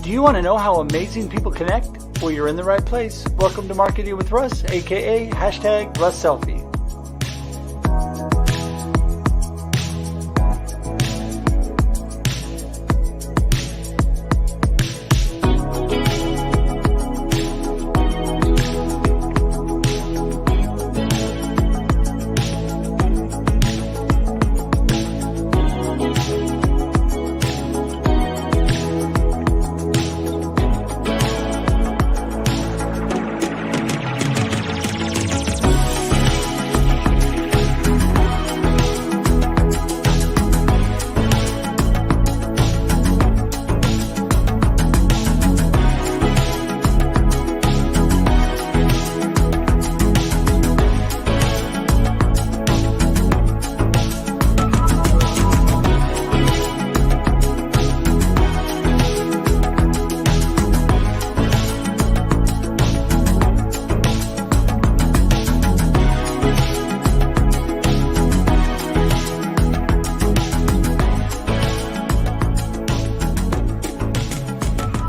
Do you want to know how amazing people connect? Well, you're in the right place. Welcome to Marketing with Russ, aka #RussSelfie.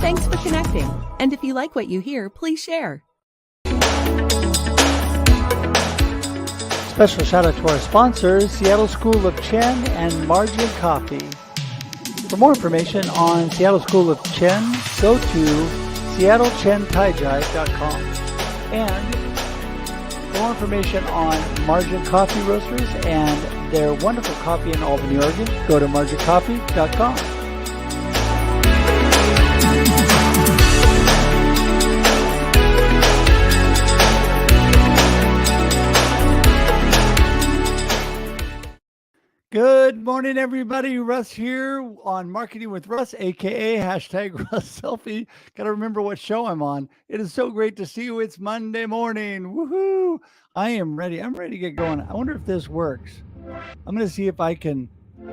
Thanks for connecting. And if you like what you hear, please share. Special shout out to our sponsors, Seattle School of Chen and Margin Coffee. For more information on Seattle School of Chen, go to seattlechentaijai.com. And for more information on Margin Coffee Roasters and their wonderful coffee in Albany, Oregon, go to margincoffee.com. Good morning, everybody. Russ here on Marketing with Russ, aka #RussSelfie. Got to remember what show I'm on. It is so great to see you. It's Monday morning. Woohoo! I am ready. I'm ready to get going. I wonder if this works. I'm going to see if I can.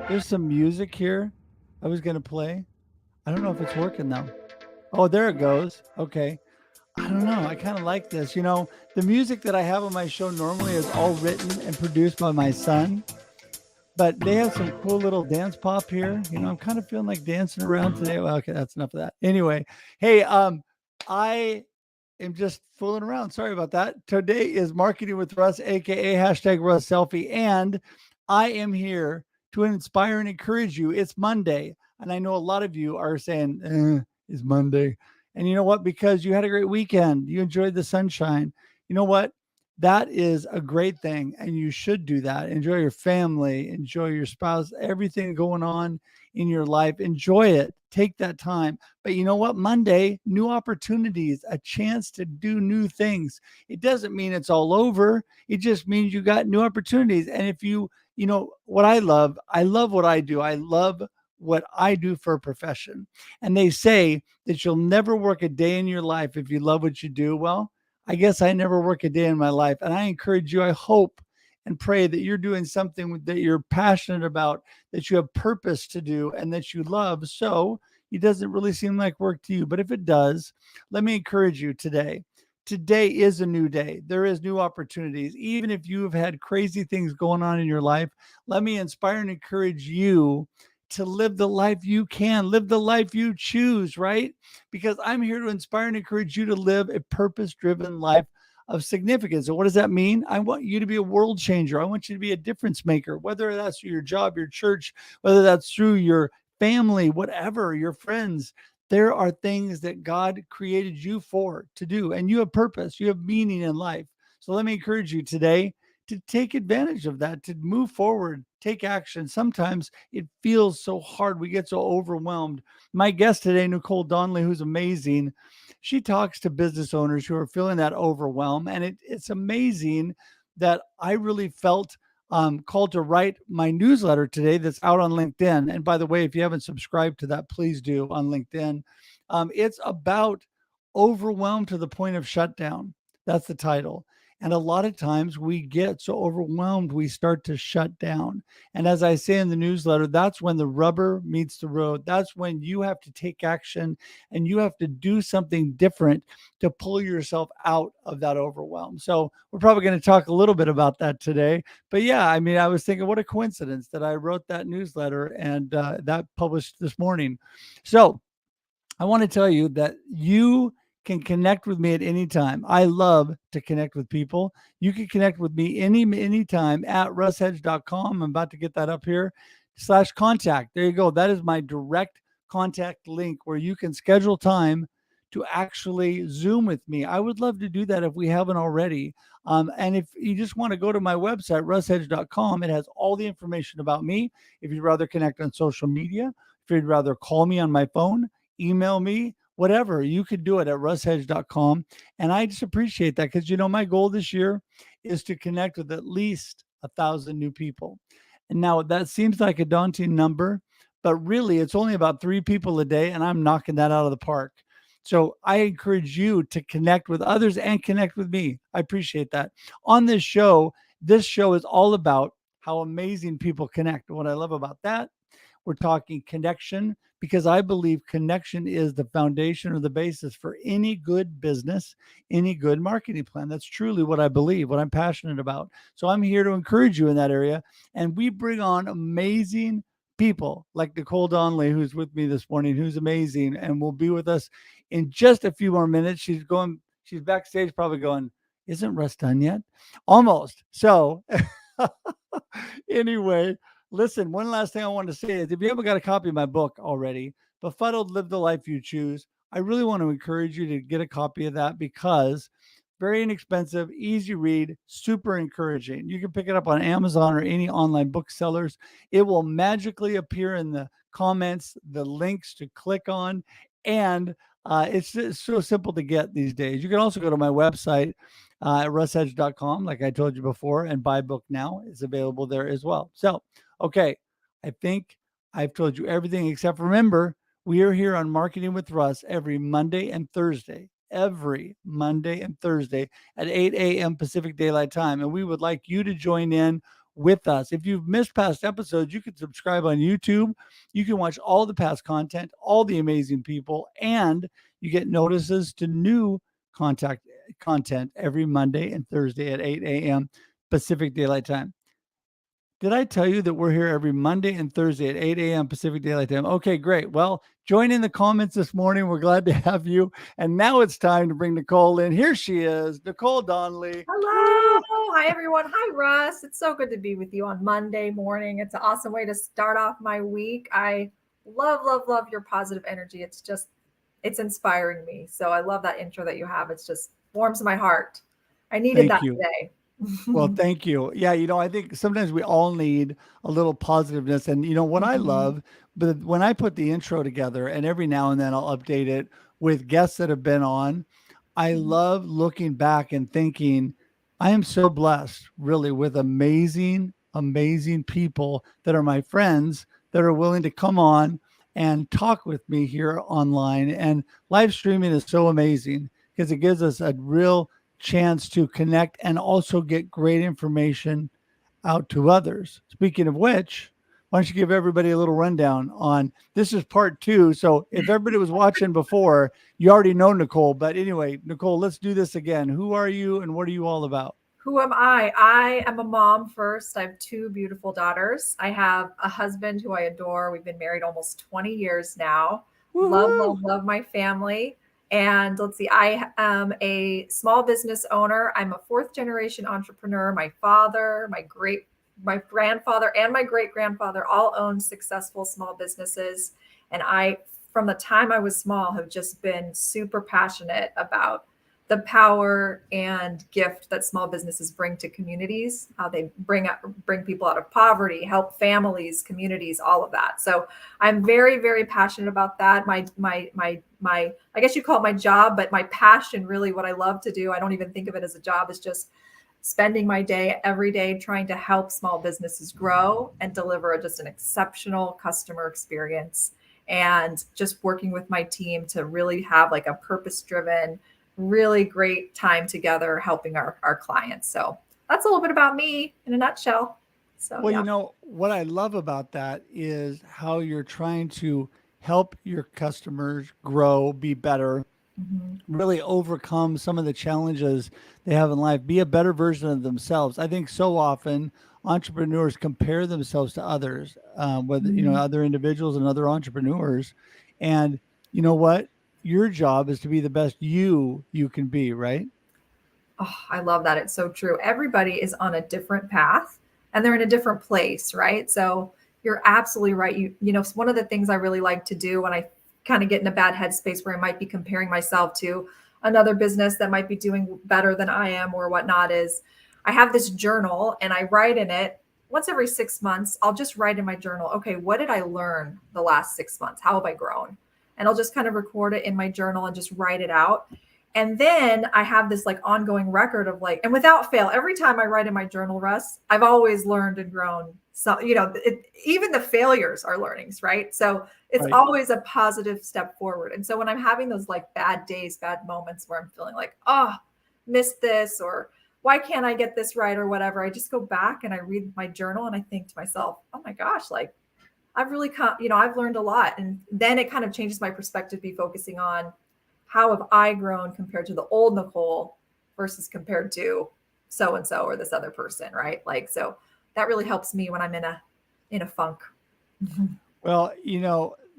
There's some music here I was going to play. I don't know if it's working though. Oh, there it goes. Okay. I don't know. I kind of like this. You know, the music that I have on my show normally is all written and produced by my son. But they have some cool little dance pop here. You know, I'm kind of feeling like dancing around today. Well, okay, that's enough of that. Anyway, hey, I am just fooling around. Sorry about that. Today is Marketing with Russ, aka #RussSelfie, and I am here to inspire and encourage you. It's Monday, and I know a lot of you are saying, it's Monday. And you know what? Because you had a great weekend. You enjoyed the sunshine. You know what? That is a great thing, and you should do that. Enjoy your family, enjoy your spouse, everything going on in your life. Enjoy it. Take that time. But you know what? Monday, new opportunities, a chance to do new things. It doesn't mean it's all over. It just means you got new opportunities. And if you know what I love what I do. I love what I do for a profession. And they say that you'll never work a day in your life if you love what you do. Well, I guess I never work a day in my life. And I encourage you, I hope and pray that you're doing something that you're passionate about, that you have purpose to do, and that you love. So it doesn't really seem like work to you. But if it does, let me encourage you today. Today is a new day. There is new opportunities. Even if you have had crazy things going on in your life, let me inspire and encourage you to live the life you can, live the life you choose, right? Because I'm here to inspire and encourage you to live a purpose-driven life of significance. And what does that mean? I want you to be a world changer. I want you to be a difference maker, whether that's through your job, your church, whether that's through your family, whatever, your friends. There are things that God created you for to do, and you have purpose, you have meaning in life. So let me encourage you today to take advantage of that, to move forward, take action. Sometimes it feels so hard. We get so overwhelmed. My guest today, Nicole Donnelly, who's amazing, she talks to business owners who are feeling that overwhelm. And it's amazing that I really felt called to write my newsletter today that's out on LinkedIn. And by the way, if you haven't subscribed to that, please do on LinkedIn. It's about overwhelmed to the point of shutdown. That's the title. And a lot of times we get so overwhelmed, we start to shut down. And as I say in the newsletter, that's when the rubber meets the road. That's when you have to take action and you have to do something different to pull yourself out of that overwhelm. So we're probably going to talk a little bit about that today. But yeah, I mean, I was thinking, what a coincidence that I wrote that newsletter and that published this morning. So I want to tell you that you can connect with me at any time. I love to connect with people. You can connect with me anytime at russhedge.com. I'm about to get that up here /contact. There you go. That is my direct contact link where you can schedule time to actually Zoom with me. I would love to do that if we haven't already. And if you just want to go to my website, russhedge.com, it has all the information about me. If you'd rather connect on social media, if you'd rather call me on my phone, email me, whatever, you could do it at russhedge.com. And I just appreciate that because, my goal this year is to connect with at least 1,000 new people. And now that seems like a daunting number, but really it's only about 3 people a day, and I'm knocking that out of the park. So I encourage you to connect with others and connect with me. I appreciate that. On this show is all about how amazing people connect. What I love about that, we're talking connection because I believe connection is the foundation or the basis for any good business, any good marketing plan. That's truly what I believe, what I'm passionate about. So I'm here to encourage you in that area. And we bring on amazing people like Nicole Donnelly, who's with me this morning, who's amazing and will be with us in just a few more minutes. She's backstage probably going, isn't Russ done yet? Almost. So anyway, listen, one last thing I want to say is if you haven't got a copy of my book already, Befuddled, Live the Life You Choose, I really want to encourage you to get a copy of that because very inexpensive, easy read, super encouraging. You can pick it up on Amazon or any online booksellers. It will magically appear in the comments, the links to click on, and it's just so simple to get these days. You can also go to my website at russhedge.com, like I told you before, and buy book now. It's available there as well. So, okay, I think I've told you everything except remember, we are here on Marketing with Russ every Monday and Thursday at 8 a.m. Pacific Daylight Time. And we would like you to join in with us. If you've missed past episodes, you can subscribe on YouTube. You can watch all the past content, all the amazing people, and you get notices to new content every Monday and Thursday at 8 a.m. Pacific Daylight Time. Did I tell you that we're here every Monday and Thursday at 8 a.m. Pacific Daylight Time? Okay, great. Well, join in the comments this morning. We're glad to have you. And now it's time to bring Nicole in. Here she is, Nicole Donnelly. Hello. Hi, everyone. Hi, Russ. It's so good to be with you on Monday morning. It's an awesome way to start off my week. I love your positive energy. It's inspiring me. So I love that intro that you have. It's just warms my heart. I needed that today. Well, thank you. Yeah, I think sometimes we all need a little positiveness. And what I love, but when I put the intro together and every now and then I'll update it with guests that have been on, I love looking back and thinking, I am so blessed really with amazing, amazing people that are my friends that are willing to come on and talk with me here online. And live streaming is so amazing because it gives us a real chance to connect and also get great information out to others. Speaking of which, why don't you give everybody a little rundown on this is part 2. So if everybody was watching before, you already know Nicole. But anyway, Nicole, let's do this again. Who are you and what are you all about? Who am I? I am a mom first. I have 2 beautiful daughters. I have a husband who I adore. We've been married almost 20 years now. Woo-hoo! Love my family. And let's see, I am a small business owner. I'm a 4th generation entrepreneur. My father, my grandfather, and my great grandfather all owned successful small businesses. And I, from the time I was small, have just been super passionate about the power and gift that small businesses bring to communities, how they bring people out of poverty, help families, communities, all of that. So I'm very, very passionate about that. My I guess you call it my job, but my passion, really what I love to do, I don't even think of it as a job, is just spending my day every day trying to help small businesses grow and deliver just an exceptional customer experience, and just working with my team to really have like a purpose-driven really great time together helping our clients. So that's a little bit about me in a nutshell. So Well, yeah. what I love about that is how you're trying to help your customers grow, be better, Mhm. really overcome some of the challenges they have in life, be a better version of themselves. I think so often entrepreneurs compare themselves to others, whether, Mhm. other individuals and other entrepreneurs. And you know what? Your job is to be the best you can be, right? Oh, I love that. It's so true. Everybody is on a different path and they're in a different place, right? So you're absolutely right. One of the things I really like to do when I kind of get in a bad headspace where I might be comparing myself to another business that might be doing better than I am or whatnot is I have this journal and I write in it once every 6 months. I'll just write in my journal, okay, what did I learn the last 6 months? How have I grown? And I'll just kind of record it in my journal and just write it out. And then I have this like ongoing record of like, and without fail, every time I write in my journal, Russ, I've always learned and grown. So, even the failures are learnings, right? So it's Right. always a positive step forward. And so when I'm having those like bad days, bad moments where I'm feeling like, oh, missed this, or why can't I get this right, or whatever, I just go back and I read my journal and I think to myself, oh my gosh, like I've really come, I've learned a lot. And then it kind of changes my perspective, be focusing on how have I grown compared to the old Nicole versus compared to so and so or this other person, right? Like so that really helps me when I'm in a funk. Mhm. Well,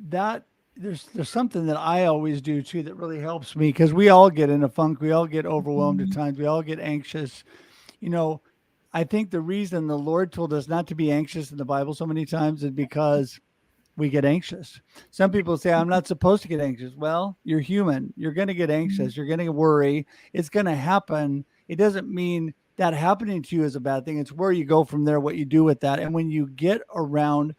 that there's something that I always do too that really helps me because we all get in a funk, we all get overwhelmed at Mhm. times, we all get anxious. You know, I think the reason the Lord told us not to be anxious in the Bible so many times is because we get anxious. Some people say, I'm not supposed to get anxious. Well, you're human. You're going to get anxious. You're going to worry. It's going to happen. It doesn't mean that happening to you is a bad thing. It's where you go from there, what you do with that. And when you get around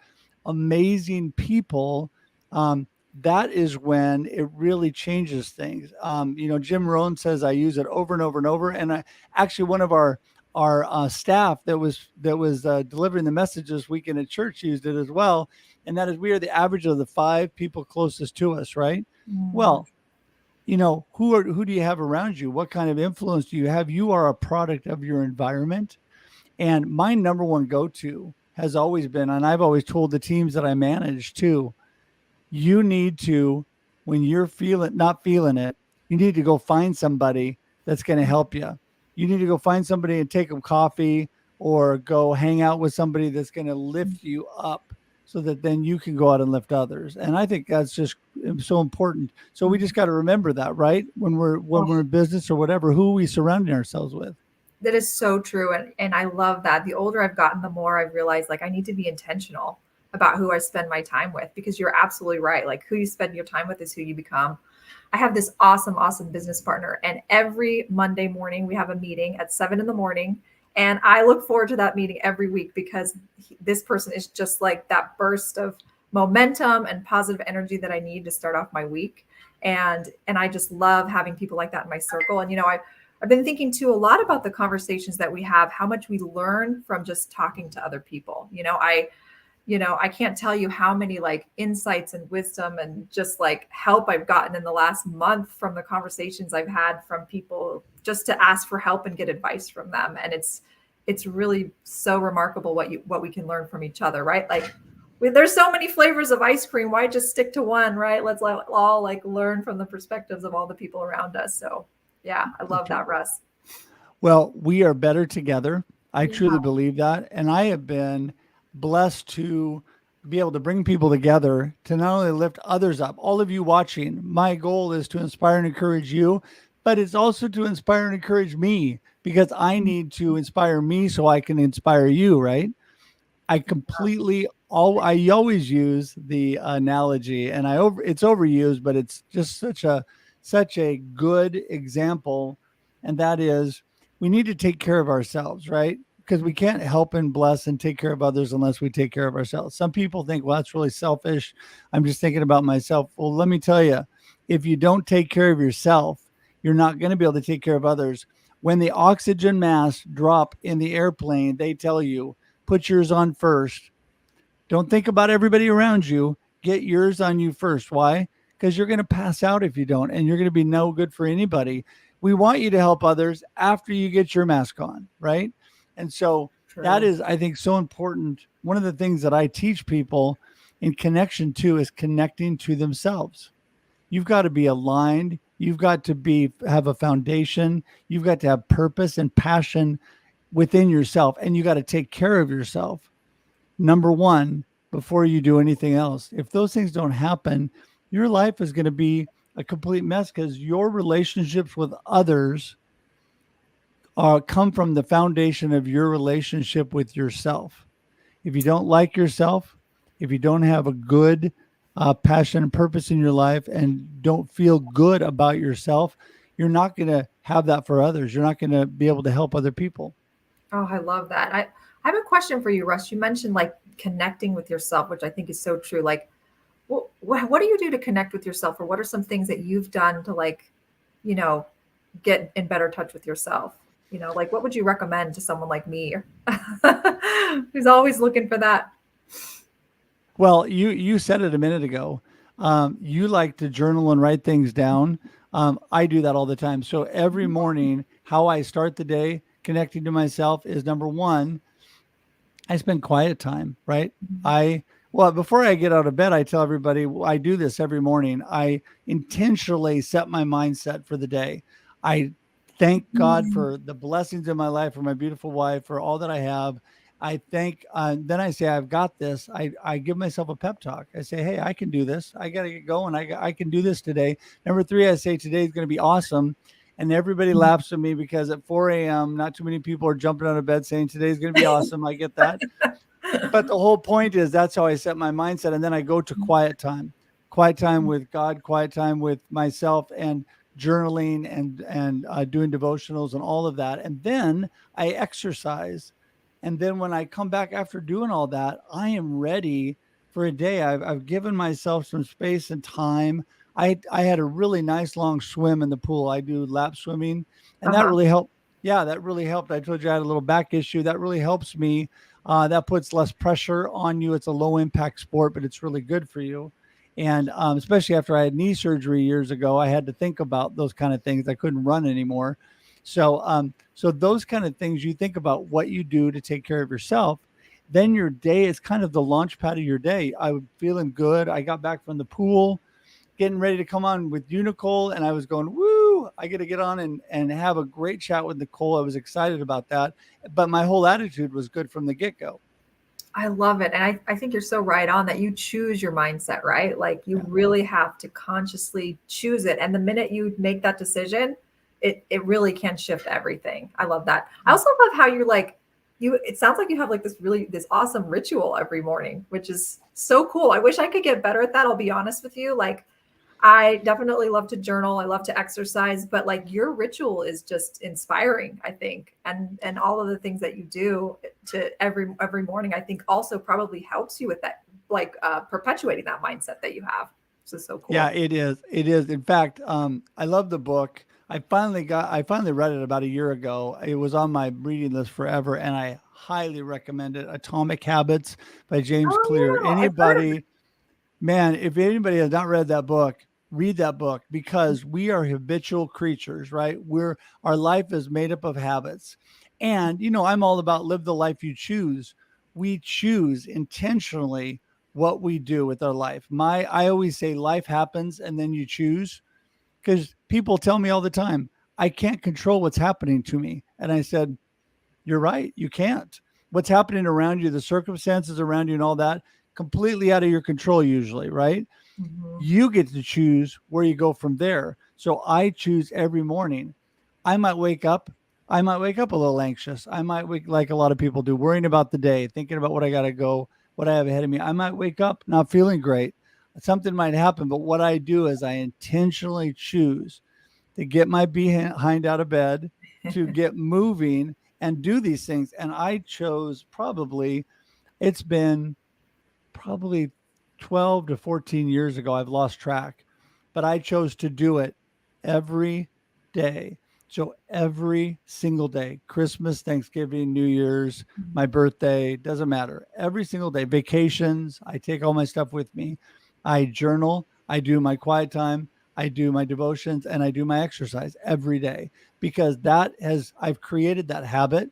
amazing people, that is when it really changes things. Jim Rohn says I use it over and over and over. And actually, one of our staff that was delivering the message this weekend at church used it as well, and that is we are the average of the five people closest to us, right? Mhm. Well, who do you have around you? What kind of influence do you have? You are a product of your environment. And my number one go-to has always been, and I've always told the teams that I manage too, you need to, when you're feeling not feeling it, you need to go find somebody that's going to help you. You need to go find somebody and take them coffee or go hang out with somebody that's going to lift you up so that then you can go out and lift others. And I think that's just so important. So we just got to remember that, right? When we're in business or whatever, who are we surrounding ourselves with? That is so true. And I love that. The older I've gotten, the more I've realized like I need to be intentional about who I spend my time with because you're absolutely right. Like who you spend your time with is who you become. I have this awesome, awesome business partner. And every Monday morning, we have a meeting at 7 in the morning. And I look forward to that meeting every week because this person is just like that burst of momentum and positive energy that I need to start off my week. And I just love having people like that in my circle. And I've been thinking too a lot about the conversations that we have, how much we learn from just talking to other people. I can't tell you how many like insights and wisdom and just like help I've gotten in the last month from the conversations I've had from people just to ask for help and get advice from them. And it's really so remarkable what we can learn from each other, right? Like there's so many flavors of ice cream. Why just stick to one, right? Let's all like learn from the perspectives of all the people around us. So yeah, I love That's right. that, Russ. Well, we are better together. I Yeah. truly believe that. And I have been blessed to be able to bring people together to not only lift others up, all of you watching. My goal is to inspire and encourage you, but it's also to inspire and encourage me because I need to inspire me so I can inspire you, right? I always use the analogy and it's overused, but it's just such a good example. And that is we need to take care of ourselves, right? Because we can't help and bless and take care of others unless we take care of ourselves. Some people think, well, that's really selfish. I'm just thinking about myself. Well, let me tell you, if you don't take care of yourself, you're not going to be able to take care of others. When the oxygen masks drop in the airplane, they tell you, put yours on first. Don't think about everybody around you. Get yours on you first. Why? Because you're going to pass out if you don't, and you're going to be no good for anybody. we want you to help others after you get your mask on, right? And so that True. is, I think, so important. One of the things that I teach people in connection to is connecting to themselves. You've got to be aligned. You've got to have a foundation. You've got to have purpose and passion within yourself, and you got to take care of yourself. Number one, before you do anything else. If those things don't happen, your life is going to be a complete mess because your relationships with others come from the foundation of your relationship with yourself. If you don't like yourself, if you don't have a good passion and purpose in your life and don't feel good about yourself, you're not going to have that for others. You're not going to be able to help other people. Oh, I love that. I have a question for you, Russ. You mentioned like connecting with yourself, which I think is so true. Like, what do you do to connect with yourself, or what are some things that you've done to like, you know, get in better touch with yourself? You know, like what would you recommend to someone like me who's always looking for that? Well, you said it a minute ago. You like to journal and write things down. I do that all the time. So every morning, how I start the day connecting to myself is number one, I spend quiet time, right? Well, before I get out of bed, I tell everybody I do this every morning. I intentionally set my mindset for the day. I thank God for the blessings in my life, for my beautiful wife, for all that I have. I thank, then I say, I've got this. I give myself a pep talk. I say, hey, I can do this. I got to get going. I can do this today. Number three, I say, today is going to be awesome. And everybody laughs at me because at 4 a.m., not too many people are jumping out of bed saying today's going to be awesome. I get that. But the whole point is that's how I set my mindset. And then I go to quiet time with God, quiet time with myself, and journaling and doing devotionals and all of that. And then I exercise. And then when I come back after doing all that, I am ready for a day. I've given myself some space and time. I had a really nice long swim in the pool. I do lap swimming, and that Uh-huh. really helped. Yeah, that really helped. I told you I had a little back issue. That really helps me. That puts less pressure on you. It's a low impact sport, but it's really good for you. And especially after I had knee surgery years ago, I had to think about those kind of things. I couldn't run anymore. So those kind of things, you think about what you do to take care of yourself. Then your day is kind of the launch pad of your day. I was feeling good. I got back from the pool, getting ready to come on with you, Nicole. And I was going, woo, I get to get on and have a great chat with Nicole. I was excited about that. But my whole attitude was good from the get-go. I love it. And I think you're so right on that you choose your mindset, right? Like you Yeah. really have to consciously choose it. And the minute you make that decision, it really can shift everything. I love that. I also love how you're like, it sounds like you have like this awesome ritual every morning, which is so cool. I wish I could get better at that. I'll be honest with you. Like I definitely love to journal. I love to exercise, but like your ritual is just inspiring, I think. And all of the things that you do to every morning, I think also probably helps you with that, like perpetuating that mindset that you have. This is so cool. Yeah, it is. It is. In fact, I love the book. I finally read it about a year ago. It was on my reading list forever, and I highly recommend it. Atomic Habits by James Clear. Oh yeah, I've heard of it. Anybody, man, if anybody has not read that book, read that book because we are habitual creatures, right? Our life is made up of habits. And I'm all about live the life you choose. We choose intentionally what we do with our life. I always say life happens and then you choose, because people tell me all the time, I can't control what's happening to me. And I said, you're right. You can't. What's happening around you, the circumstances around you and all that, completely out of your control usually, right? Mhm. You get to choose where you go from there. So I choose every morning. I might wake up. I might wake up a little anxious. I might wake, like a lot of people do, worrying about the day, thinking about what I got to go, what I have ahead of me. I might wake up not feeling great. Something might happen. But what I do is I intentionally choose to get my behind out of bed, to get moving and do these things. And I chose it's been probably 12 to 14 years ago. I've lost track, but I chose to do it every day. So every single day, Christmas, Thanksgiving, New Year's, my birthday, doesn't matter. Every single day, vacations, I take all my stuff with me. I journal, I do my quiet time. I do my devotions, and I do my exercise every day, because I've created that habit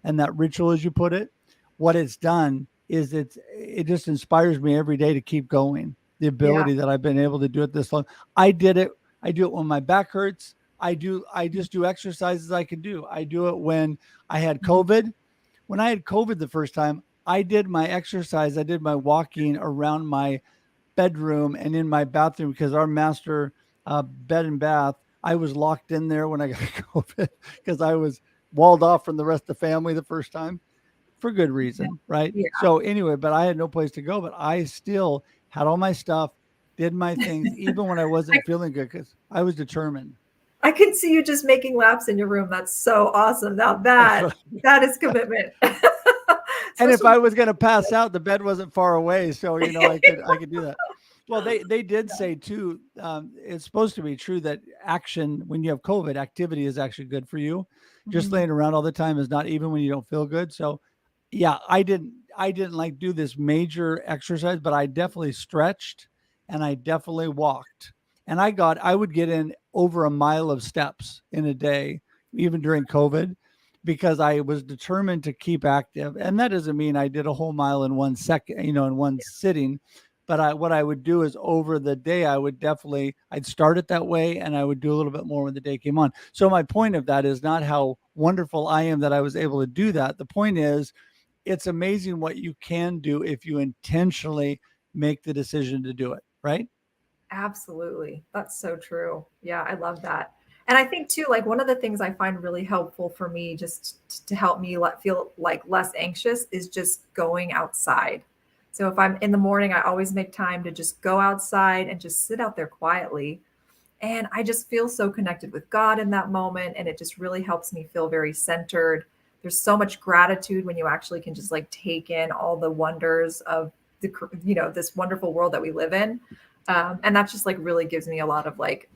and that ritual, as you put it. What it's done is it just inspires me every day to keep going. The Yeah. ability that I've been able to do it this long. I did it. I do it when my back hurts. I just do exercises I can do. I do it when I had Mhm. COVID. When I had COVID the first time, I did my exercise. I did my walking around my bedroom and in my bathroom, because our master bed and bath, I was locked in there when I got COVID, because I was walled off from the rest of the family the first time, for good Yeah. reason, right? Yeah. So anyway, but I had no place to go, but I still had all my stuff, did my things, even when I I, wasn't feeling good, because I was determined. I can see you just making laps in your room. That's so awesome. Now That's that right. that is commitment. And if Especially I was going to pass out, the bed wasn't far away, so I could do that. Well, they did say too. It's supposed to be true that action, when you have COVID, activity is actually good for you. Just Mhm. laying around all the time is not, even when you don't feel good. So, yeah, I didn't like do this major exercise, but I definitely stretched and I definitely walked. And I would get in over a mile of steps in a day, even during COVID, because I was determined to keep active. And that doesn't mean I did a whole mile in 1 second, in one sitting. But what I would do is, over the day, I'd start it that way, and I would do a little bit more when the day came on. So my point of that is not how wonderful I am that I was able to do that. The point is, it's amazing what you can do if you intentionally make the decision to do it, right? Absolutely. That's so true. Yeah, I love that. And I think too, like one of the things I find really helpful for me just to help me feel like less anxious is just going outside. So if I'm in the morning, I always make time to just go outside and just sit out there quietly. And I just feel so connected with God in that moment. And it just really helps me feel very centered. There's so much gratitude when you actually can just like take in all the wonders of this wonderful world that we live in. And that just like really gives me a lot of like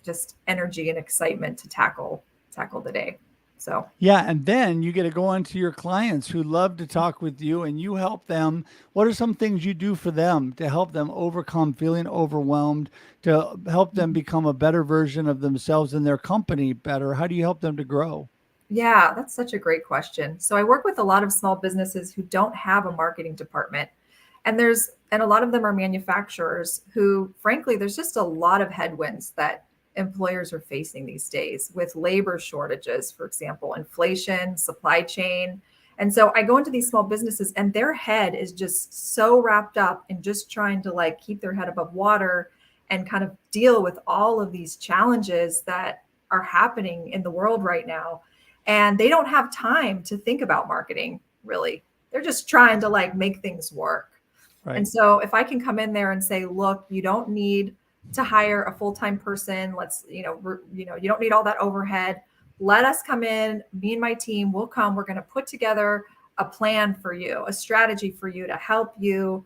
just energy and excitement to tackle the day. So Yeah, and then you get to go on to your clients who love to talk with you, and you help them. What are some things you do for them to help them overcome feeling overwhelmed, to help them become a better version of themselves and their company better? How do you help them to grow? yeah, that's such a great question. So I work with a lot of small businesses who don't have a marketing department. And a lot of them are manufacturers who, frankly, there's just a lot of headwinds that employers are facing these days with labor shortages, for example, inflation, supply chain. And so I go into these small businesses and their head is just so wrapped up in just trying to like keep their head above water and kind of deal with all of these challenges that are happening in the world right now. And they don't have time to think about marketing, really. They're just trying to like make things work. And Right. so if I can come in there and say, look, you don't need to hire a full-time person. Let's, you don't need all that overhead. Let us come in, me and my team will come. We're going to put together a plan for you, a strategy for you to help you,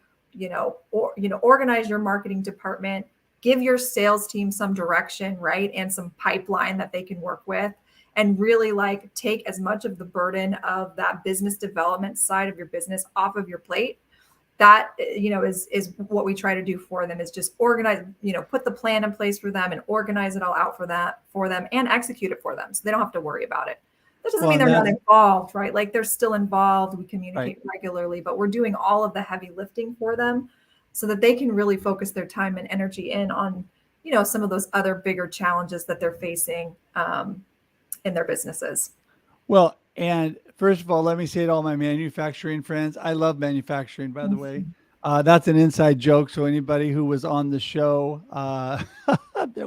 organize your marketing department, give your sales team some direction, right? And some pipeline that they can work with, and really like take as much of the burden of that business development side of your business off of your plate. That is what we try to do for them, is just organize, put the plan in place for them and organize it all out for them and execute it for them, so they don't have to worry about it. That doesn't Well, mean and they're not that's involved, right? Like they're still involved. We right. communicate regularly, but we're doing all of the heavy lifting for them so that they can really focus their time and energy in on some of those other bigger challenges that they're facing in their businesses. Well, and first of all, let me say to all my manufacturing friends, I love manufacturing, by the way. That's an inside joke. So anybody who was on the show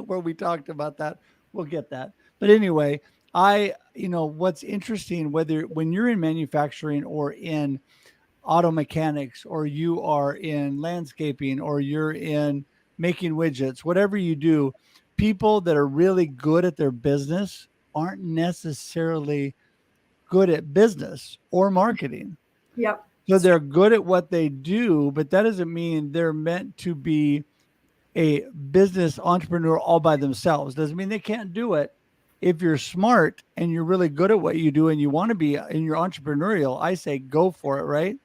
where we talked about that will get that. But anyway, what's interesting, whether when you're in manufacturing or in auto mechanics, or you are in landscaping, or you're in making widgets, whatever you do, people that are really good at their business aren't necessarily good at business or marketing. Yep. So they're good at what they do, but that doesn't mean they're meant to be a business entrepreneur all by themselves. Doesn't mean they can't do it. If you're smart and you're really good at what you do and you want to be in your entrepreneurial, I say go for it, right?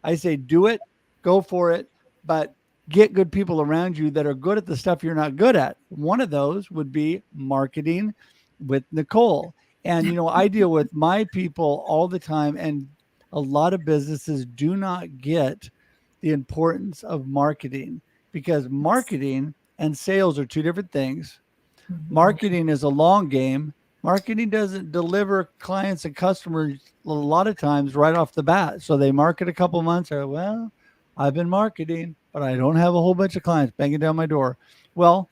I say do it, go for it. But get good people around you that are good at the stuff you're not good at. One of those would be marketing with Nicole. And, I deal with my people all the time, and a lot of businesses do not get the importance of marketing, because marketing and sales are two different things. Mhm. Marketing is a long game. Marketing doesn't deliver clients and customers a lot of times right off the bat. So they market a couple months, or, well, I've been marketing, but I don't have a whole bunch of clients banging down my door. Well,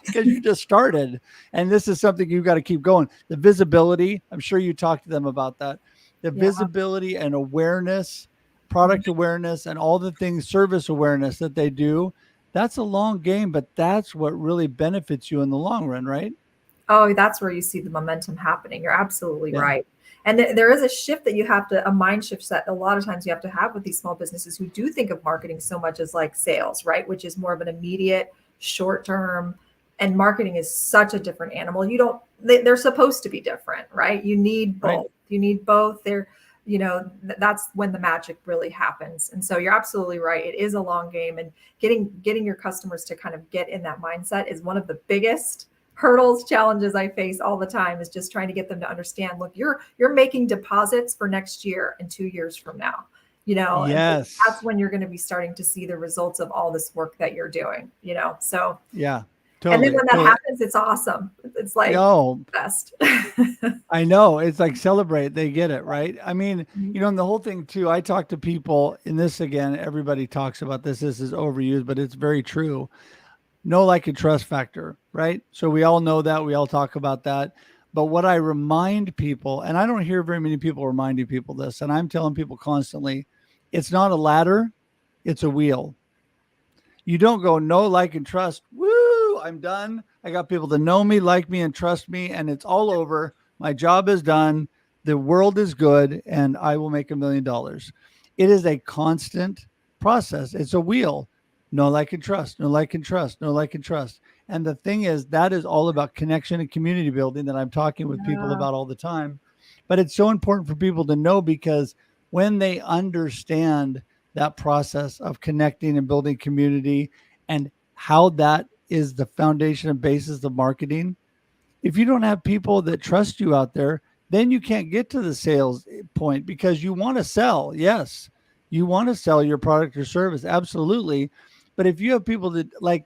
because you just started, and this is something you've got to keep going. The visibility, I'm sure you talked to them about that. The Yeah. visibility and awareness, product awareness, and all the things, service awareness that they do, that's a long game, but that's what really benefits you in the long run, right? Oh, that's where you see the momentum happening. You're absolutely Yeah. right. And there is a shift that you have to, a mind shift that a lot of times you have to have with these small businesses who do think of marketing so much as like sales, right? Which is more of an immediate, short term. And marketing is such a different animal. You don't, they're supposed to be different, right? You need Right. both. You need both. That's when the magic really happens. And so you're absolutely right. It is a long game, and getting your customers to kind of get in that mindset is one of the biggest hurdles, challenges I face all the time, is just trying to get them to understand, look, you're making deposits for next year and 2 years from now, and so that's Yes. when you're going to be starting to see the results of all this work that you're doing, so, Yeah. and then Totally. when that Totally. happens, it's awesome. It's like Oh, best. I know. It's like celebrate. They get it, right? I mean, and the whole thing too, I talk to people, and this again, everybody talks about this. This is overused, but it's very true. No, like, and trust factor, right? So we all know that. We all talk about that. But what I remind people, and I don't hear very many people reminding people this, and I'm telling people constantly, it's not a ladder, it's a wheel. You don't go know, like, and trust. Woo, I'm done. I got people to know me, like me, and trust me, and it's all over. My job is done. The world is good, and I will make $1 million. It is a constant process. It's a wheel. Know, like, and trust. Know, like, and trust. Know, like, and trust. And the thing is, that is all about connection and community building that I'm talking with people Yeah. about all the time. But it's so important for people to know, because when they understand that process of connecting and building community, and how that is the foundation and basis of marketing. If you don't have people that trust you out there, then you can't get to the sales point, because you want to sell. Yes, you want to sell your product or service. Absolutely. But if you have people that, like,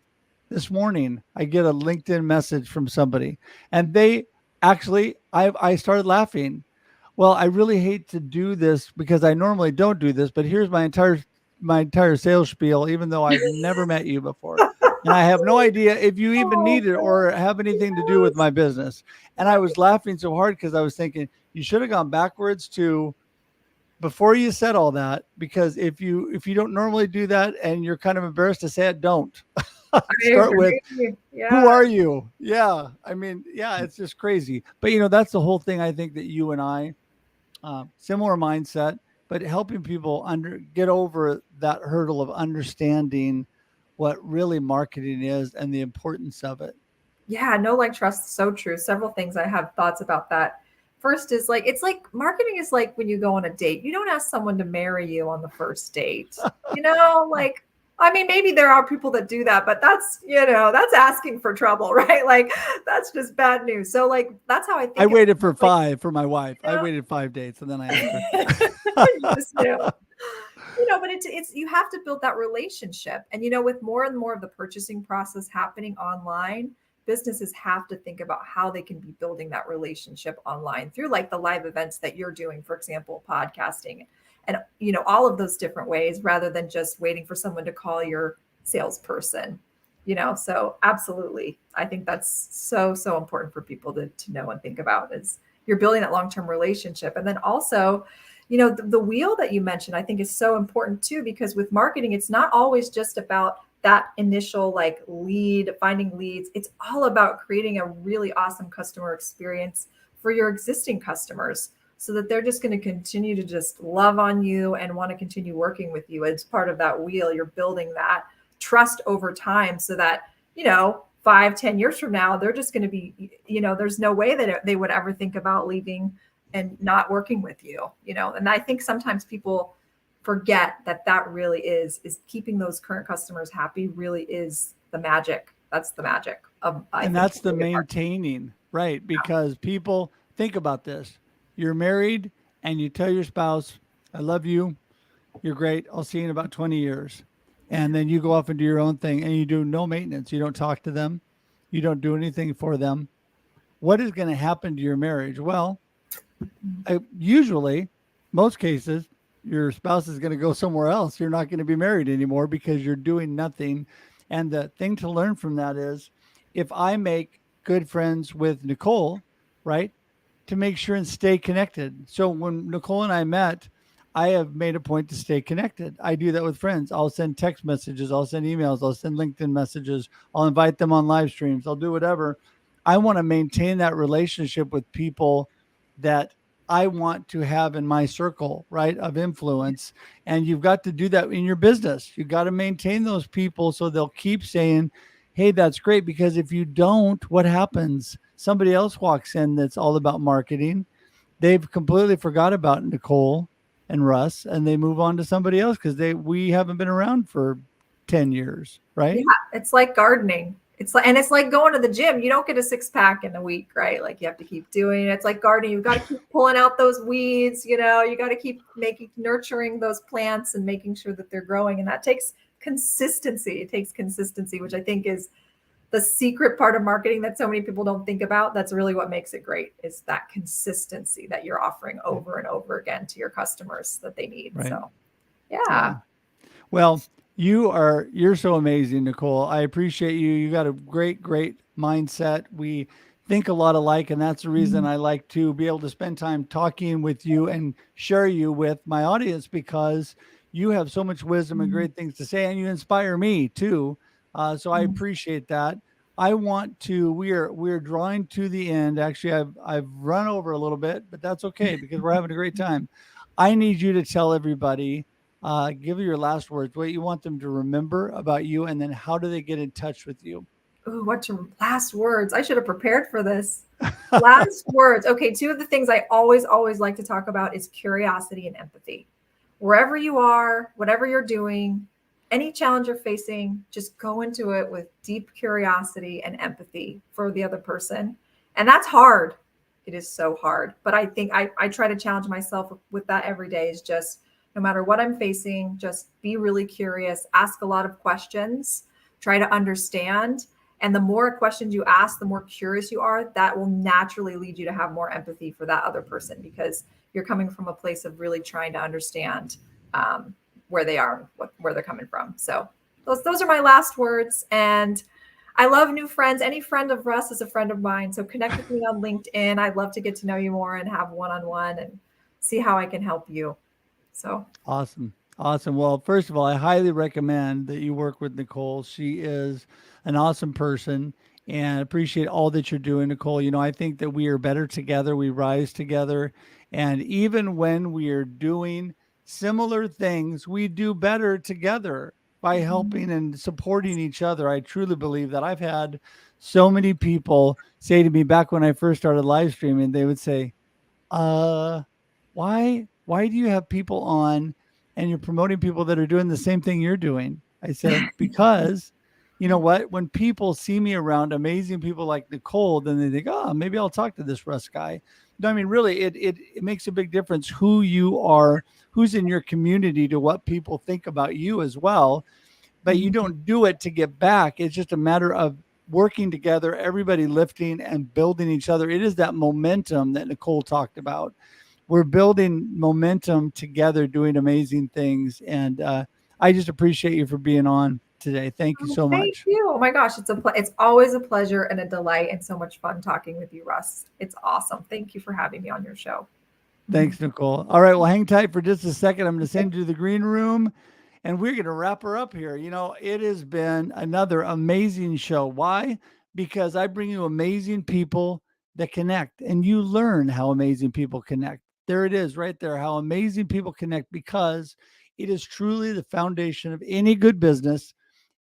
this morning, I get a LinkedIn message from somebody, and they actually, I started laughing. Well, I really hate to do this because I normally don't do this, but here's my entire sales spiel, even though I've never met you before. And I have no idea if you even Oh, need it or have anything to do with yes. my business. And I was laughing so hard because I was thinking you should have gone backwards to before you said all that, because if you don't normally do that and you're kind of embarrassed to say it, don't. I Start with, agree. who Yeah. are you? Yeah. I mean, yeah, it's just crazy. But that's the whole thing. I think that you and I, similar mindset, but helping people get over that hurdle of understanding what really marketing is and the importance of it. Yeah, no, like trust, so true. Several things I have thoughts about that. First is like, it's like marketing is like when you go on a date. You don't ask someone to marry you on the first date. Like, I mean, maybe there are people that do that, but that's asking for trouble, right? Like, that's just bad news. So, like, that's how I I think it's waited for like, 5 for my wife. I you know, waited 5 dates and then I asked her. you just knew. But it's you have to build that relationship. And with more and more of the purchasing process happening online, businesses have to think about how they can be building that relationship online through like the live events that you're doing, for example, podcasting, and all of those different ways, rather than just waiting for someone to call your salesperson. So absolutely, I think that's so important for people to know and think about, is you're building that long-term relationship. And then also, the wheel that you mentioned, I think, is so important too, because with marketing, it's not always just about that initial like finding leads. It's all about creating a really awesome customer experience for your existing customers, so that they're just going to continue to just love on you and want to continue working with you. It's part of that wheel. You're building that trust over time, so that 5-10 years from now, they're just going to be, there's no way that they would ever think about leaving and not working with you. And I think sometimes people forget that really is keeping those current customers happy really is the magic. That's the magic of, I And think, that's the maintaining, right? Because people think about this. You're married and you tell your spouse, I love you. You're great. I'll see you in about 20 years. And then you go off and do your own thing and you do no maintenance. You don't talk to them. You don't do anything for them. What is going to happen to your marriage? Well, usually, most cases, your spouse is going to go somewhere else. You're not going to be married anymore because you're doing nothing. And the thing to learn from that is if I make good friends with Nicole, right, to make sure and stay connected. So when Nicole and I met, I have made a point to stay connected. I do that with friends. I'll send text messages, I'll send emails, I'll send LinkedIn messages, I'll invite them on live streams, I'll do whatever. I want to maintain that relationship with people that I want to have in my circle, right, of influence. And you've got to do that in your business. You've got to maintain those people so they'll keep saying, hey, that's great. Because if you don't, what happens? Somebody else walks in that's all about marketing. They've completely forgot about Nicole and Russ, and they move on to somebody else because we haven't been around for 10 years, right? Yeah, it's like gardening. It's like going to the gym. You don't get a 6-pack in a week, right? Like you have to keep doing it. It's like gardening. You've got to keep pulling out those weeds, you got to keep nurturing those plants and making sure that they're growing. And that takes consistency. It takes consistency, which I think is the secret part of marketing that so many people don't think about. That's really what makes it great, is that consistency that you're offering over and over again to your customers that they need. Right. So yeah. Well, you're so amazing, Nicole. I appreciate you. You got a great mindset. We think a lot alike, and that's the reason I like to be able to spend time talking with you and share you with my audience, because you have so much wisdom and great things to say, and you inspire me too. So I appreciate that. We're drawing to the end. Actually, I've run over a little bit, but that's okay because we're having a great time. I need you to tell everybody, give your last words, what you want them to remember about you, and then how do they get in touch with you? Ooh, what's your last words? I should have prepared for this. Last words. Okay, two of the things I always like to talk about is curiosity and empathy. Wherever you are, whatever you're doing, any challenge you're facing, just go into it with deep curiosity and empathy for the other person. And that's hard. It is so hard. But I think I try to challenge myself with that every day, is just no matter what I'm facing, just be really curious, ask a lot of questions, try to understand. And the more questions you ask, the more curious you are, that will naturally lead you to have more empathy for that other person, because you're coming from a place of really trying to understand where they are, where they're coming from. So those are my last words. And I love new friends. Any friend of Russ is a friend of mine. So connect with me on LinkedIn. I'd love to get to know you more and have one-on-one and see how I can help you. So awesome. Well, first of all, I highly recommend that you work with Nicole. She is an awesome person, and appreciate all that you're doing, Nicole. I think that we are better together. We rise together. And even when we are doing similar things, we do better together by helping and supporting each other. I truly believe that. I've had so many people say to me back when I first started live streaming, they would say, why do you have people on and you're promoting people that are doing the same thing you're doing? I said, because you know what? When people see me around amazing people like Nicole, then they think, oh, maybe I'll talk to this Russ guy. No, I mean, really, it makes a big difference who you are, who's in your community, to what people think about you as well. But you don't do it to get back. It's just a matter of working together, everybody lifting and building each other. It is that momentum that Nicole talked about. We're building momentum together, doing amazing things. And I just appreciate you for being on today. Thank you so much. Thank you. Oh my gosh, it's always a pleasure and a delight and so much fun talking with you, Russ. It's awesome. Thank you for having me on your show. Thanks, Nicole. All right, well, hang tight for just a second. I'm going to send you to the green room, and we're going to wrap her up here. It has been another amazing show. Why? Because I bring you amazing people that connect, and you learn how amazing people connect. There it is right there, how amazing people connect, because it is truly the foundation of any good business,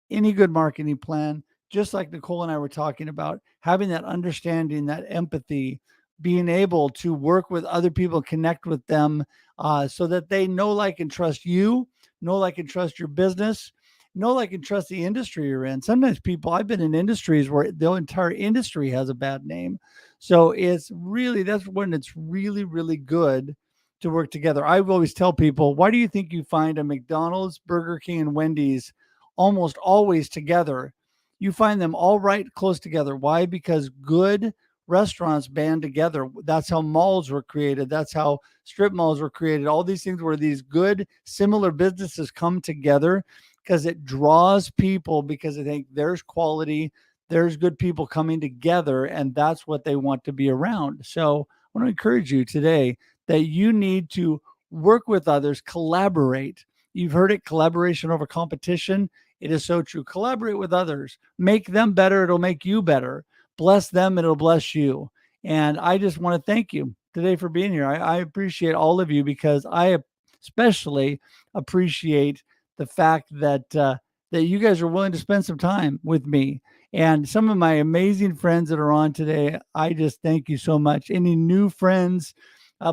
any good marketing plan. Just like Nicole and I were talking about, having that understanding, that empathy, being able to work with other people, connect with them so that they know, like, and trust you, know, like, and trust your business, know, like, and trust the industry you're in. Sometimes I've been in industries where the entire industry has a bad name. So that's when it's really, really good to work together. I always tell people, why do you think you find a McDonald's, Burger King, and Wendy's almost always together? You find them all right close together. Why? Because good restaurants band together. That's how malls were created. That's how strip malls were created. All these things where these good, similar businesses come together because it draws people, because they think there's quality, there's good people coming together, and that's what they want to be around. So I want to encourage you today that you need to work with others, collaborate. You've heard it, collaboration over competition. It is so true. Collaborate with others. Make them better. It'll make you better. Bless them. It'll bless you. And I just want to thank you today for being here. I appreciate all of you, because I especially appreciate the fact that that you guys are willing to spend some time with me. And some of my amazing friends that are on today, I just thank you so much. Any new friends,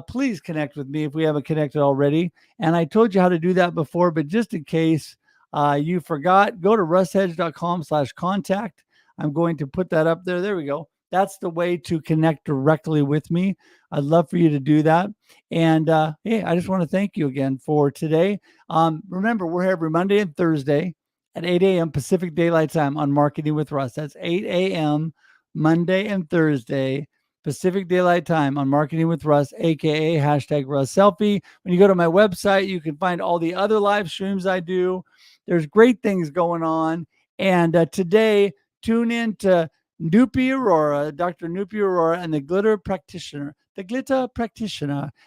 please connect with me if we haven't connected already. And I told you how to do that before, but just in case you forgot, go to russhedge.com/contact. I'm going to put that up there. There we go. That's the way to connect directly with me. I'd love for you to do that. And hey, I just want to thank you again for today. Remember, we're here every Monday and Thursday at 8 a.m. Pacific Daylight Time on Marketing with Russ. That's 8 a.m. Monday and Thursday Pacific Daylight Time on Marketing with Russ, aka #RussSelfie. When you go to my website, you can find all the other live streams I do. There's great things going on. And today, tune in to Nupi Aurora, Dr. Nupi Aurora, and the Glitter Practitioner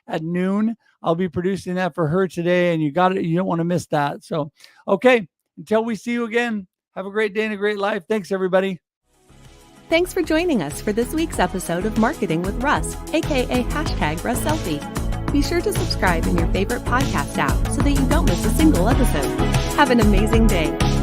at noon. I'll be producing that for her today, and you got it. You don't want to miss that. So, okay, until we see you again, have a great day and a great life. Thanks, everybody. Thanks for joining us for this week's episode of Marketing with Russ, aka #RussSelfie. Be sure to subscribe in your favorite podcast app so that you don't miss a single episode. Have an amazing day.